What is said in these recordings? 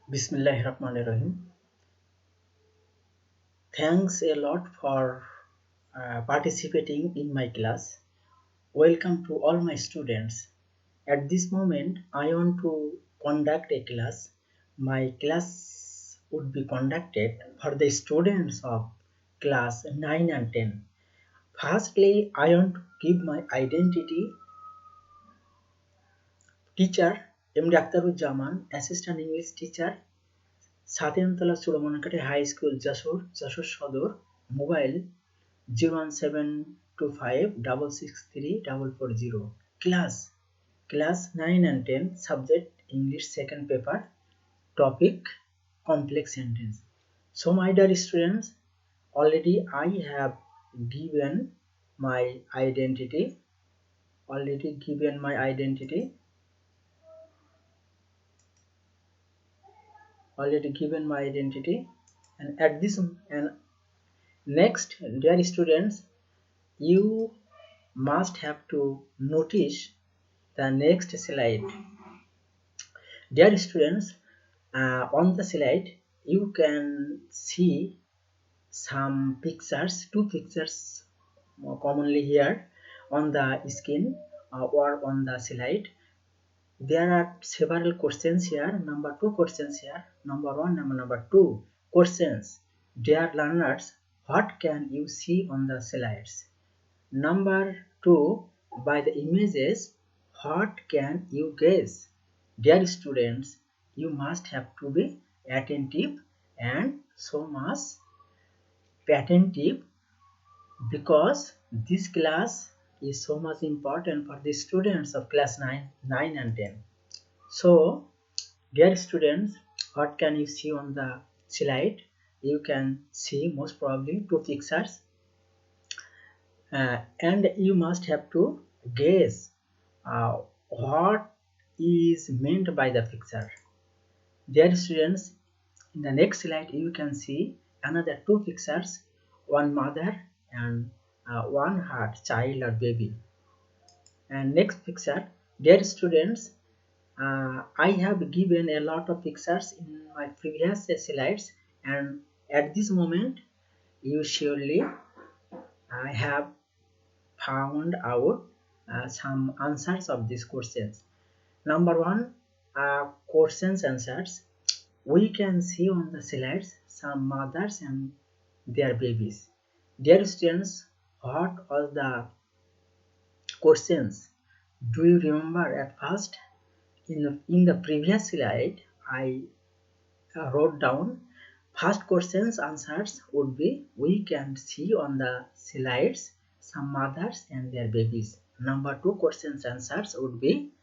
Bismillahirrahmanirrahim. Thanks a lot for participating in my class. Welcome to all my students. At this moment, I want to conduct a class. My class would be conducted for the students of class 9 and 10. Firstly, I want to give my identity. Teacher M. Akhtaruzzaman, Assistant English Teacher, Satentala Churamonikathi high school Jessore Jessore Sadar mobile 01725 663 440 class 9 and 10 subject English second paper topic complex sentence. So my dear students, already I have given my identity and at this and next, dear students, you must have to notice the next slide. Dear students, on the slide you can see some pictures, two pictures commonly here on the screen or on the slide. There are several questions here. Number two questions here. Number one, number two questions. Dear learners, what can you see on the slides? Number two, by the images, what can you guess? Dear students, you must have to be attentive and so much attentive because this class is so much important for the students of class 9 and 10. So, dear students, what can you see on the slide? You can see most probably two pictures and you must have to guess what is meant by the picture. Dear students, in the next slide you can see another two pictures, one mother and one her child or baby. And next picture, dear students, I have given a lot of pictures in my previous slides, and at this moment you surely I have found out some answers of these questions. Number one, questions answers. We can see on the slides some mothers and their babies. Dear students, what was the questions? Do you remember at first? In the previous slide, I wrote down first questions answers would be we can see on the slides some mothers and their babies. Number two questions answers would be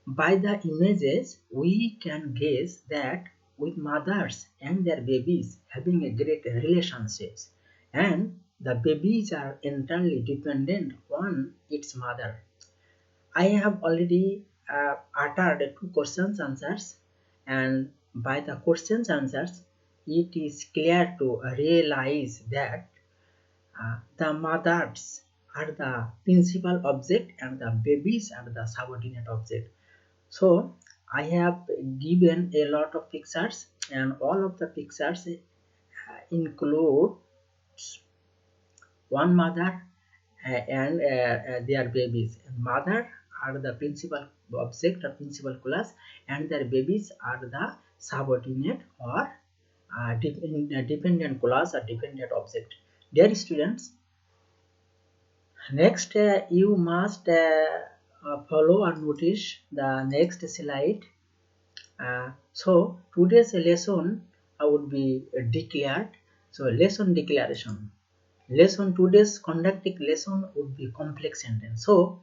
by the images we can guess that with mothers and their babies having a great relationships and the babies are entirely dependent on its mother. I have already uttered two questions answers, and by the questions answers it is clear to realize that the mothers are the principal object and the babies are the subordinate object. So I have given a lot of pictures and all of the pictures include one mother and their babies. Mother are the principal object or principal class and their babies are the subordinate or dependent class or dependent object. Dear students, next you must follow or notice the next slide. So today's lesson would be declared. So lesson declaration. Today's conducting lesson would be complex sentence. So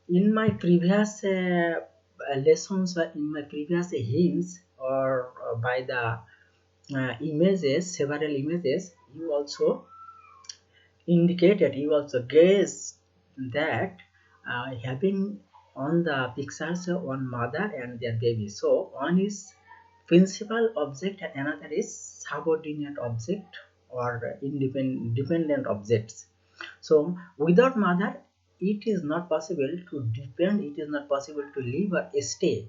in my previous lessons or in my previous hints or by the images, several images, you also indicated, you also guessed that having on the pictures one mother and their baby. So one is principal object and another is subordinate object or dependent objects. So without mother it is not possible to depend, it is not possible to live or stay.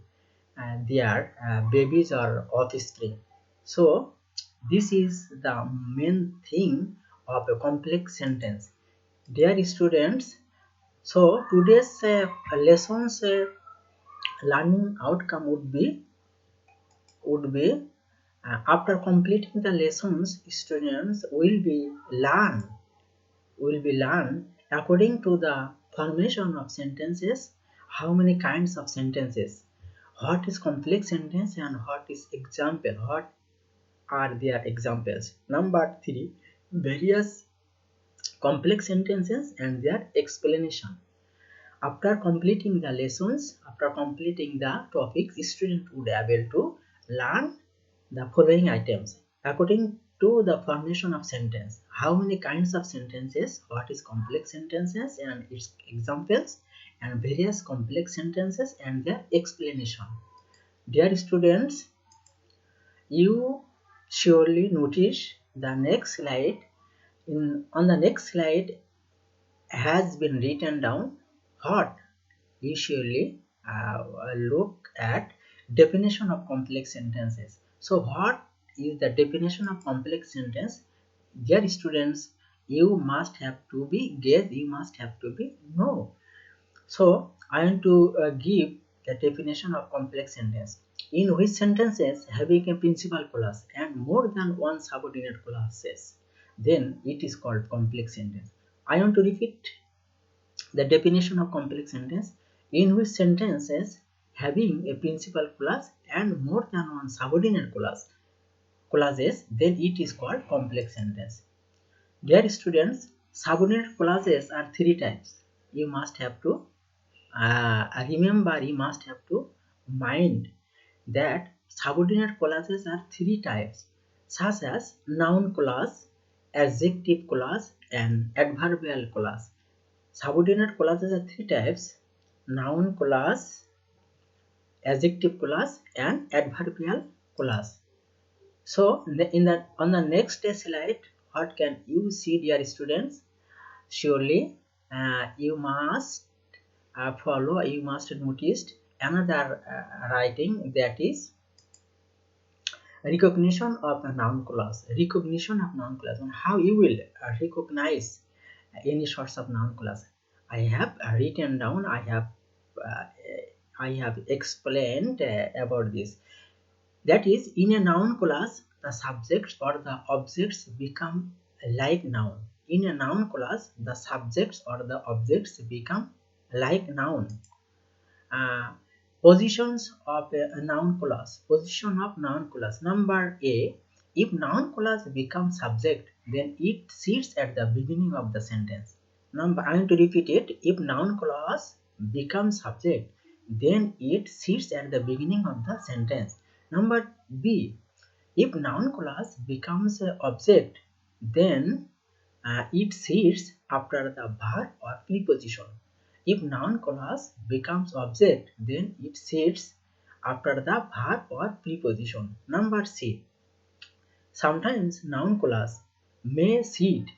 their babies or offspring. So this is the main thing of a complex sentence. Dear students, so today's lessons learning outcome would be after completing the lessons, students will be learn according to the formation of sentences, how many kinds of sentences, what is complex sentence and what is example, what are their examples. Number 3, various complex sentences and their explanation. After completing the lessons, after completing the topics, student would be able to learn the following items according to the formation of sentence. How many kinds of sentences, what is complex sentences and its examples, and various complex sentences and their explanation. Dear students, you surely notice the next slide. On the next slide has been written down what usually look at definition of complex sentences. So what is the definition of complex sentence? Dear students, you must have to be guess, you must have to be know. So I want to give the definition of complex sentence, in which sentences having a principal clause and more than one subordinate clauses, then it is called complex sentence. I want to repeat the definition of complex sentence, in which sentences having a principal clause and more than one subordinate clauses, then it is called complex sentence. Dear students, subordinate clauses are three types. You must have to remember, you must have to mind that subordinate clauses are three types, such as noun clause, adjective clause, and adverbial clause. Subordinate clauses are three types: noun clause, adjective clause, and adverbial clause. So on the next slide, what can you see, dear students? Surely you must follow, you must notice another writing, that is recognition of a noun clause. Recognition of noun clause, and how you will recognize any sorts of noun clause. I have written down, uh, I have explained about this. That is, in a noun clause, the subjects or the objects become like noun. In a noun clause, the subjects or the objects become like noun. Uh, Positions of a noun clause. Position of noun clause. Number A, if noun clause becomes subject, then it sits at the beginning of the sentence. Number, I am to repeat it. If noun clause becomes subject, then it sits at the beginning of the sentence. Number B, if noun clause becomes an object, then it sits after the verb or preposition. If noun clause becomes object, then it sits after the verb or preposition. Number C, sometimes noun clause may sit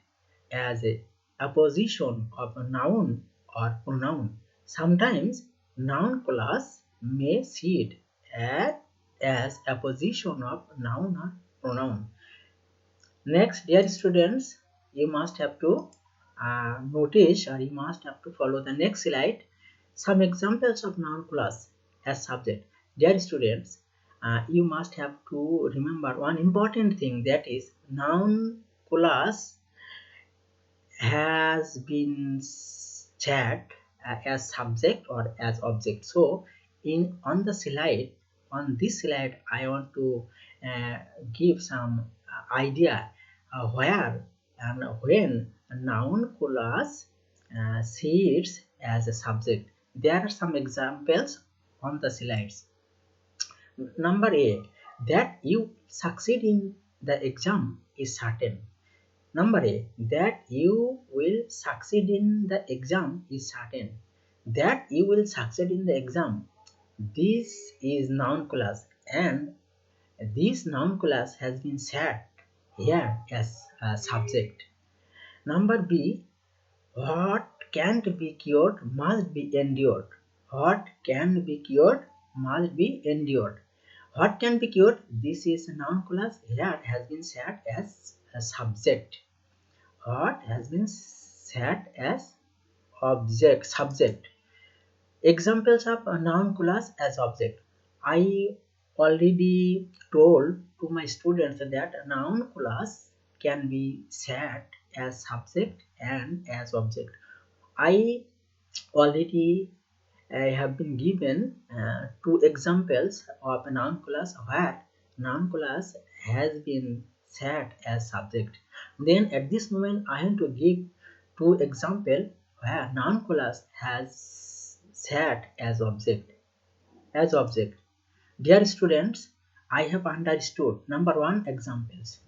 as a apposition of a noun or pronoun. Sometimes noun clause may sit as apposition of noun or pronoun. Next, dear students, you must have to notice, or you must have to follow the next slide. Some examples of noun clause as subject. Dear students, you must have to remember one important thing, that is noun clause has been set as subject or as object. So on this slide I want to uh, give some idea where and when a noun clause sits as a subject. There are some examples on the slides. Number A, that you succeed in the exam is certain. Number A, that you will succeed in the exam is certain. That you will succeed in the exam, this is noun clause, and this noun clause has been set here as a subject. Number B, what can't be cured must be endured. What can be cured must be endured. What can be cured? This is a noun clause. Here has been set as a subject. What has been set as subject. Examples of a noun clause as object. I already told to my students that a noun clause can be set as subject and as object. I already have been given two examples of a noun clause where noun clause has been set as subject. Then at this moment I am to give two examples where noun clause has set as object. As object. Dear students, I have understood. Number one examples.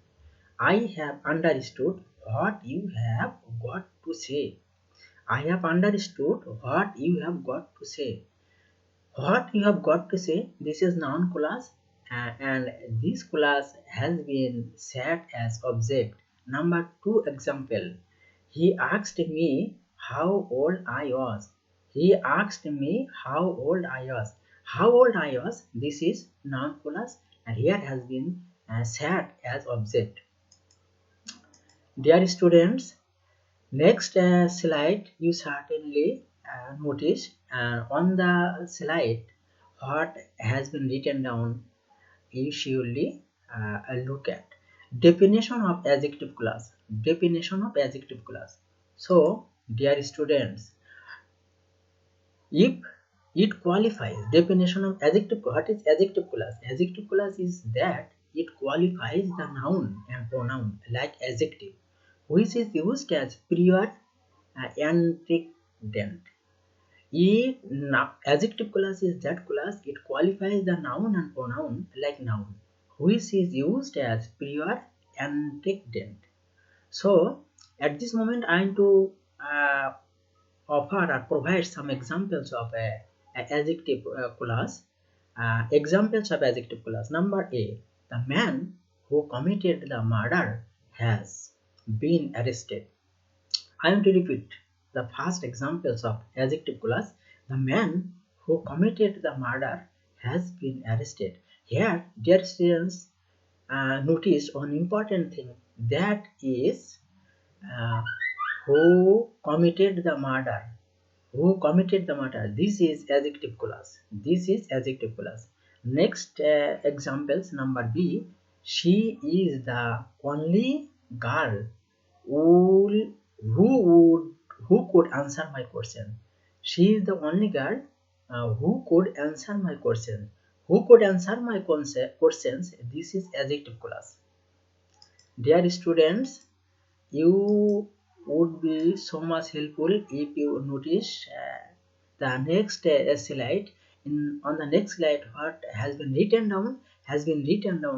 I have understood what you have got to say. I have understood what you have got to say. What you have got to say, this is noun clause, and this clause has been set as object. Number two example. He asked me how old I was. He asked me how old I was. How old I was, this is noun clause, and here has been set as object. Dear students, next slide you certainly notice on the slide what has been written down. You surely look at definition of adjective clause. Definition of adjective clause. So, dear students, if it qualifies, definition of adjective, what is adjective clause? Adjective clause is that it qualifies the noun and pronoun like adjective, which is used as prior antecedent. Adjective clause is that clause it qualifies the noun and pronoun like noun, which is used as prior antecedent. So at this moment I am to offer or provide some examples of a adjective clause. Examples of adjective clause. Number A, the man who committed the murder has been arrested. I am to repeat the first examples of adjective clause. The man who committed the murder has been arrested. Here, dear students, notice one important thing, that is uh, who committed the murder. Who committed the murder? This is adjective clause. This is adjective clause. Next examples, number B. She is the only girl who, who could answer my question. She is the only girl who could answer my question. Who could answer my questions? This is adjective clause. Dear students, you would be so much helpful if you notice the next slide. On the next slide, what has been written down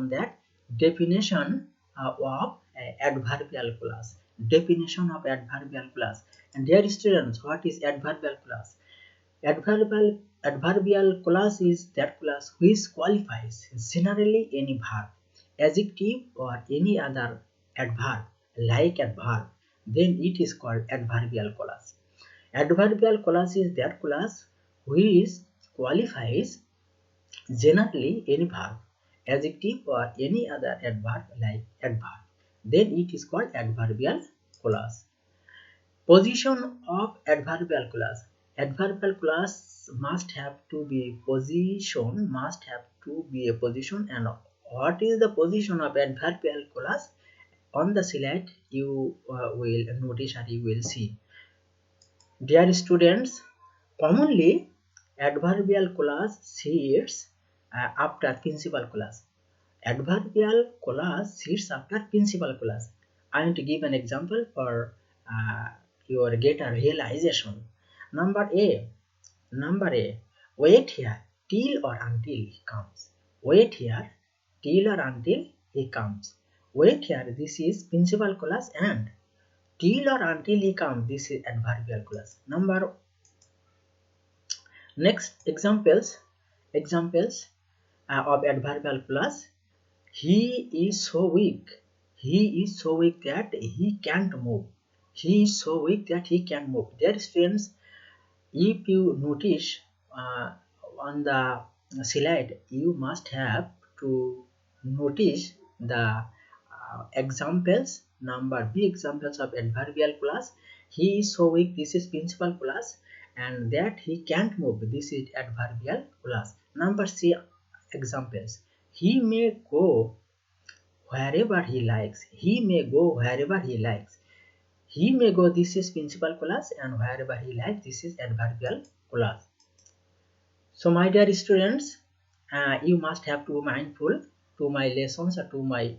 that definition of adverbial clause. Definition of adverbial clause. And dear students, what is adverbial clause? Adverbial clause is that clause which qualifies generally any verb, adjective or any other adverb like adverb, then it is called adverbial clause. Adverbial clause is that clause which qualifies generally any verb, adjective or any other adverb like adverb, then it is called adverbial clause. Position of adverbial clause. Adverbial clause must have to be position, a position, and what is the position of adverbial clause? On the slide you will notice or you will see. Dear students, commonly adverbial clause sits after principal clause. Adverbial clause sits after principal clause. I am to give an example for your greater realization. Number A. Wait here till or until he comes. Wait here till or until he comes. Wait here. This is principal clause, and till or until he comes. This is adverbial clause. Next examples of adverbial clause. He is so weak. He is so weak that he can't move. He is so weak that he can't move. Dear students, if you notice on the slide, you must have to notice the examples, number B examples of adverbial clause. He is so weak, this is principal clause, and that he can't move, this is adverbial clause. Number C examples, he may go wherever he likes, he may go wherever he likes. He may go, this is principal clause, and wherever he likes, this is adverbial clause. So my dear students, you must have to be mindful to my lessons or to my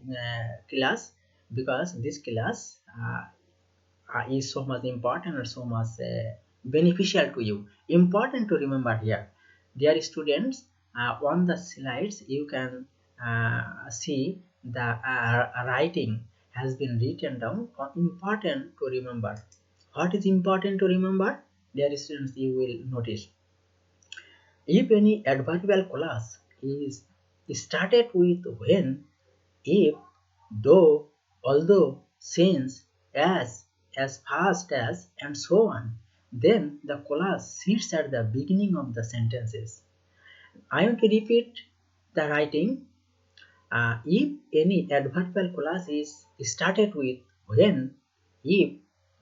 class, because this class is so much important and so much beneficial to you. Important to remember here, dear students, on the slides you can see the writing has been written down. Important to remember. What is important to remember, dear students? You will notice, if any adverbial clause is started with when, if, though, although, since, as fast as, and so on, then the clause sits at the beginning of the sentences. I want to repeat the writing. If any adverbial clause is started with when, if,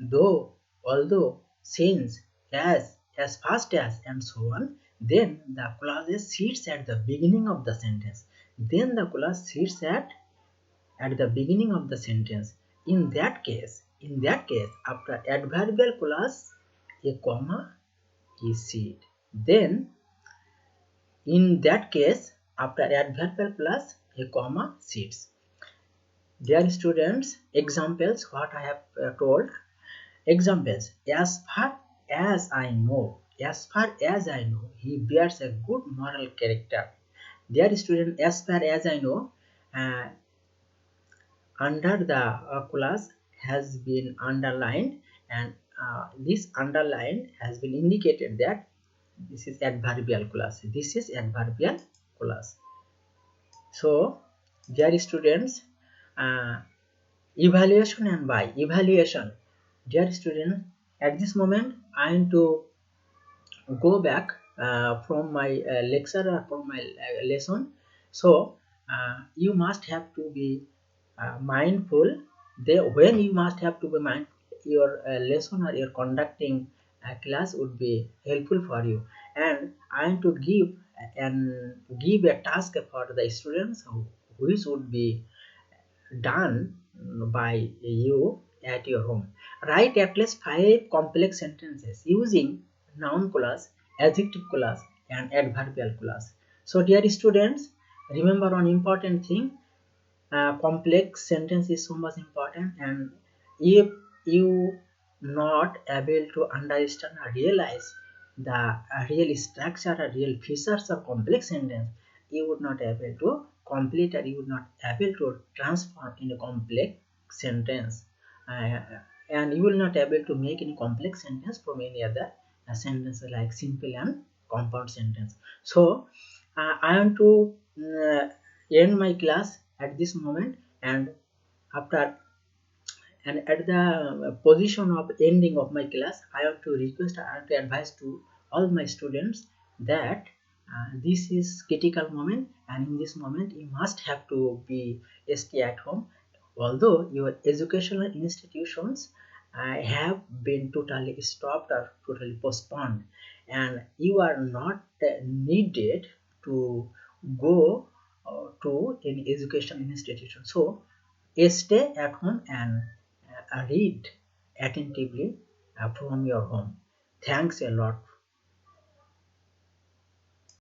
though, although, since, as fast as, and so on, then the clause sits at the beginning of the sentence. Then the clause sits at the beginning of the sentence. In that case, after adverbial clause, a comma is said. Then, in that case, after adverbial clause, a comma sits. Dear students, examples what I have told. Examples: as far as I know, he bears a good moral character. Dear student, as far as I know, uh, under the clause has been underlined, and this underline has been indicated that this is adverbial clause. This is adverbial clause. So, dear students, uh, evaluation and by evaluation. Dear students, at this moment I am to go back from my lecture or from my lesson. So you must have to be mindful. When you must have to be mindful, your lesson or your conducting class would be helpful for you. And I am to give a task for the students which would be done by you at your home. Write at least 5 complex sentences using noun clause, adjective clause, and adverbial clause. So, dear students, remember one important thing: complex sentence is so much important, and if you not able to understand or realize the real structure or real features of complex sentence, you would not able to complete, or you would not able to transform in a complex sentence, uh, and you will not able to make any complex sentence from any other sentence like simple and compound sentence. So I want to end my class at this moment, and after and at the position of ending of my class, I have to request, I have to advise to all my students that this is critical moment, and in this moment you must have to be stay at home. Although your educational institutions have been totally stopped or totally postponed, and you are not needed to go to any education institution, so stay at home and read attentively from your home. Thanks a lot